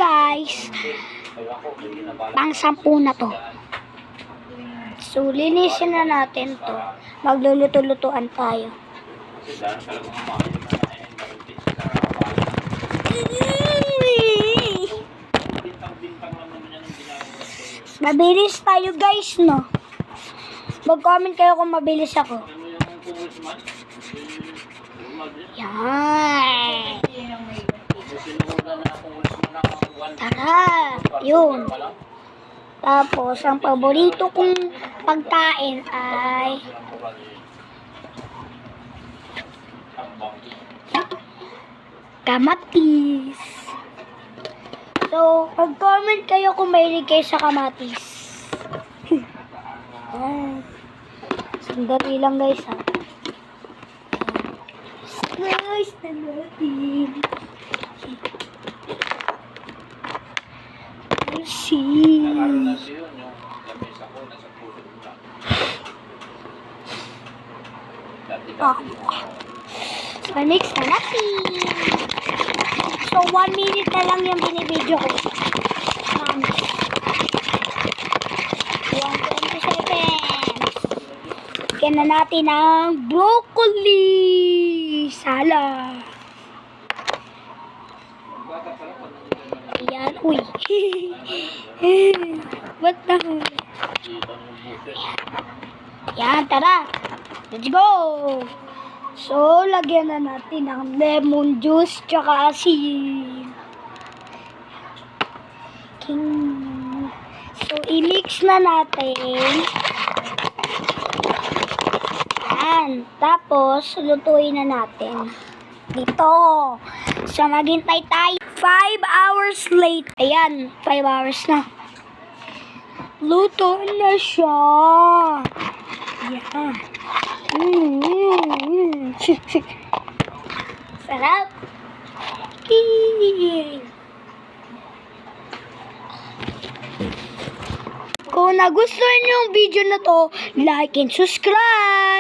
guys. Pang-10 na to. So, linisin na natin to. Magluluto-lutuan tayo. Mabilis tayo guys, no? Mag-comment kayo kung mabilis ako. Yan. Tara, yun. Tapos, ang paborito kong pagkain ay kamatis. So, mag-comment kayo kung mahilig kayo sa kamatis. Sandali lang guys, ha. Guys, natin. See. So, mix na natin. So, 1 minute na lang yung binibidyo ko. 120 seconds. Lagyan na natin ang broccoli salad. Ayan. Uy. What the hell? Ayan, tara. Let's go. So, lagyan na natin ng lemon juice tsaka asin. So, i-mix na natin. Yan. Tapos, lutuin na natin. Dito. So, maghintay tayo. 5 hours late. Ayan, 5 hours na. Luto na siya. Yan. Sarap. Kung nagustuhan niyo yung video na to, like and subscribe.